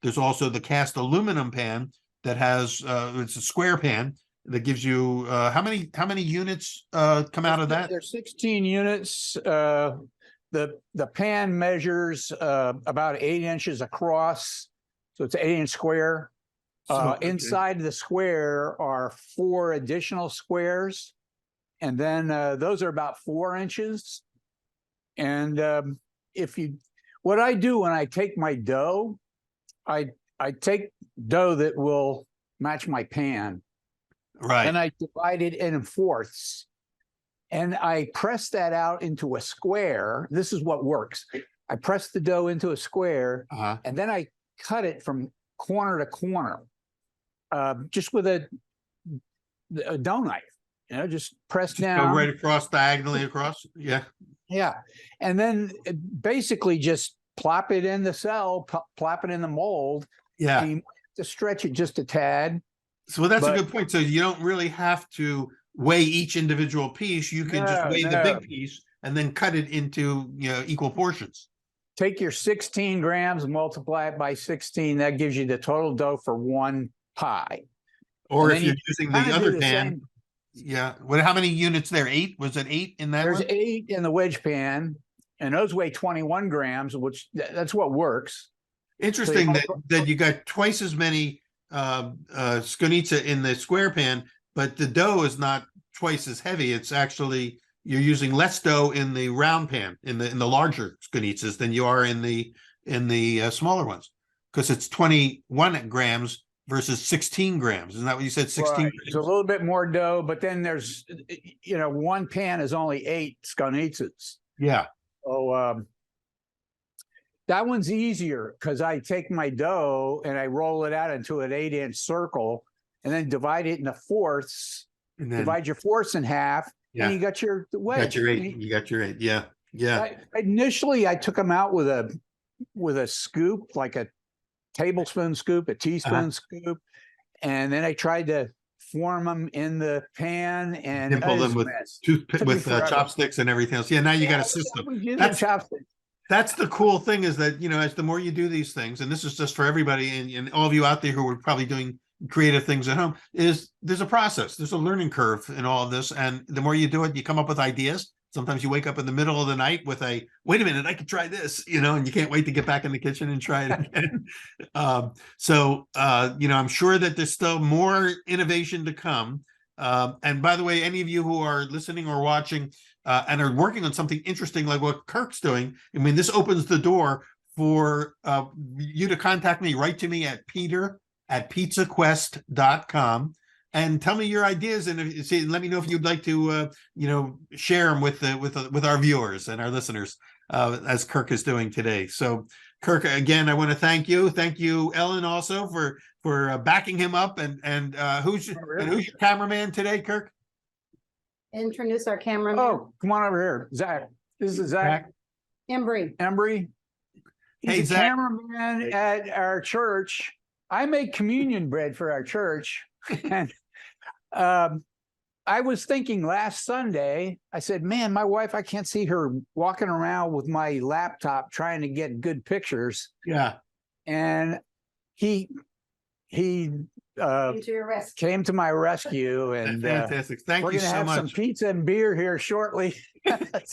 there's also the cast aluminum pan that has it's a square pan that gives you how many units come out of that? There's 16 units. The pan measures about 8 inches across, so it's an 8-inch square. Okay. Inside the square are 4 additional squares, and then those are about 4 inches. And what I do when I take my dough, I take dough that will match my pan. Right. And I divide it in fourths, and I press that out into a square. This is what works. I press the dough into a square, and then I cut it from corner to corner, just with a dough knife. just press Just go down. right across, diagonally across. Yeah. Yeah. And then basically just plop it in the cell, plop it in the mold. Yeah. And you have to stretch it just a tad. So that's a But- good point. So you don't really have to weigh each individual piece. You can just weigh the big piece and then cut it into, equal portions. Take your 16 grams, multiply it by 16. That gives you the total dough for one pie. Or And if then you're you using kinda the do other the pan, same. yeah. How many units there? 8? Was it 8 in that There's one? 8 in the wedge pan, and those weigh 21 grams, which that's what works. Interesting So that you got twice as many skonizza in the square pan, but the dough is not twice as heavy. It's actually you're using less dough in the round pan in the larger skonizzas than you are in the smaller ones, because it's 21 grams versus 16 grams. Isn't that what you said? 16 Right. It's a little bit more dough, but then there's, one pan is only 8 skonizzas. Yeah. So that one's easier because I take my dough and I roll it out into an 8-inch circle and then divide it into fourths. And then Divide your fourths in half, Yeah. and you got your wedge. got your 8. You got your 8. Yeah. Yeah. Initially, I took them out with a scoop, like a tablespoon scoop, a teaspoon scoop, and then I tried to form them in the pan and Dimple them with chopsticks and everything else. Yeah. Now you got a system. That's- chopsticks. That's the cool thing, is that, as the more you do these things, and this is just for everybody and all of you out there who are probably doing creative things at home, is there's a process, there's a learning curve in all of this. And the more you do it, you come up with ideas. Sometimes you wake up in the middle of the night with wait a minute, I could try this, and you can't wait to get back in the kitchen and try it again. I'm sure that there's still more innovation to come. And by the way, any of you who are listening or watching and are working on something interesting like what Kirk's doing, I mean, this opens the door for you to contact me. Write to me at peter@pizzaquest.com and tell me your ideas, and let me know if you'd like to share them with our viewers and our listeners, as Kirk is doing today. So Kirk, again, I want to thank you. Thank you, Ellen, also for backing him up. And who's your cameraman today, Kirk? Introduce our cameraman, Oh, come on over here, Zach. This is Zach Embry. Embry. He's Hey, a Zach. cameraman at our church. I make communion bread for our church. And I was thinking last Sunday, I said, man, my wife, I can't see her walking around with my laptop trying to get good pictures. Yeah. And he Into your rescue. came to my rescue, and Fantastic. Thank we're you gonna so have some much. pizza and beer here shortly.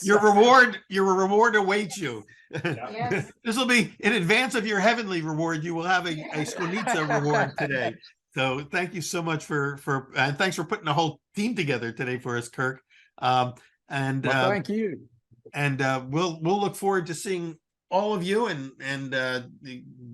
Your reward awaits you. Yes. This will be in advance of your heavenly reward. You will have a Sconizza reward today. So thank you so much and thanks for putting the whole team together today for us, Kirk. Thank you. And we'll look forward to seeing all of you and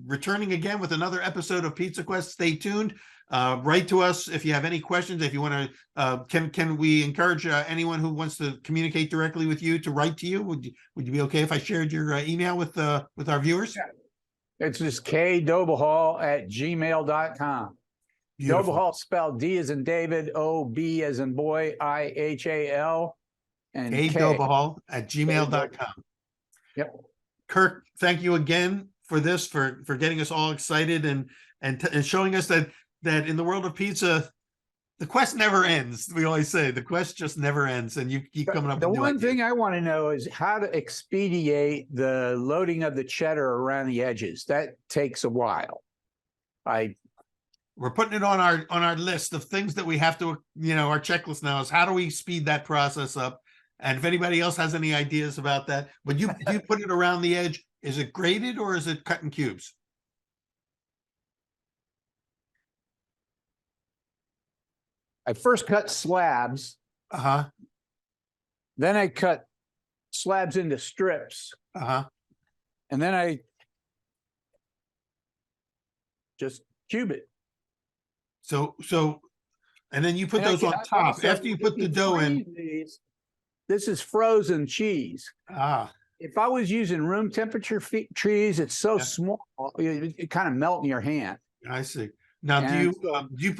returning again with another episode of Pizza Quest. Stay tuned. Write to us if you have any questions. If you want to, can we encourage anyone who wants to communicate directly with you to write to you? Would you be okay if I shared your email with our viewers? It's just kdobihal@gmail.com. Beautiful. Dobihal spelled D as in David, O-B as in boy, I-H-A-L. And kdobihal@gmail.com. Yep. Kirk, thank you again for this, for getting us all excited and showing us that in the world of pizza, the quest never ends. We always say the quest just never ends, and you keep coming up The with new one ideas. thing I want to know is how to expedite the loading of the cheddar around the edges. That takes a while. We're putting it on our list of things that we have to, our checklist now is how do we speed that process up? And if anybody else has any ideas about that, but you put it around the edge, is it grated or is it cut in cubes? I first cut slabs, Uh-huh. then I cut slabs into strips, Uh-huh. and then I just cube it. So, and then you put And I those can- on top also, after you put if the dough in. freeze these, this is frozen cheese. Ah, If I was using room temperature cheese, it's so Yeah. small, it kind of melt in your hand. I see. Now, And do you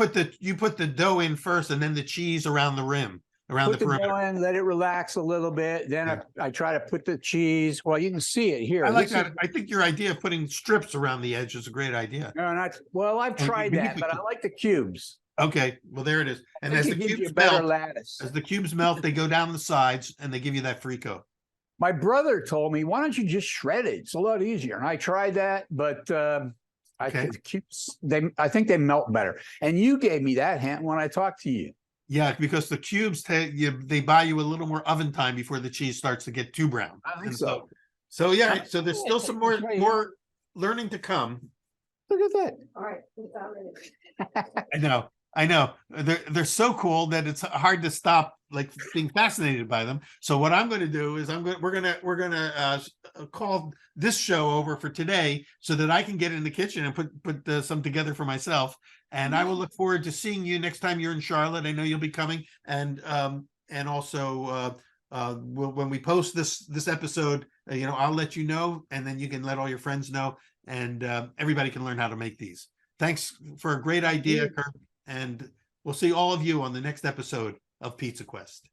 put the dough in first and then the cheese around the rim? around the put the perimeter. dough in, let it relax a little bit. Then Yeah. I try to put the cheese. Well, you can see it here. I like This is- that. I think your idea of putting strips around the edge is a great idea. No, well, I've Oh, tried you need that, the but I cube. like the cubes. Okay, well, there it is. And I as think the it gives you cubes better melt, lattice. as the cubes melt, they go down the sides and they give you that frico. My brother told me, why don't you just shred it? It's a lot easier. And I tried that, but I Okay. think cubes, I think they melt better. And you gave me that hint when I talked to you. Yeah, because the cubes they buy you a little more oven time before the cheese starts to get too brown. I think And so. So yeah, so there's still some It's right here. more learning to come. Look at that. All right. It's all ready. I know. They're so cool that it's hard to stop like being fascinated by them. So what I'm going to do is we're gonna call this show over for today so that I can get in the kitchen and put some together for myself. And I will look forward to seeing you next time you're in Charlotte. I know you'll be coming, and also when we post this episode, I'll let you know, and then you can let all your friends know, and everybody can learn how to make these. Thanks for a great idea, Kirk, and we'll see all of you on the next episode of Pizza Quest.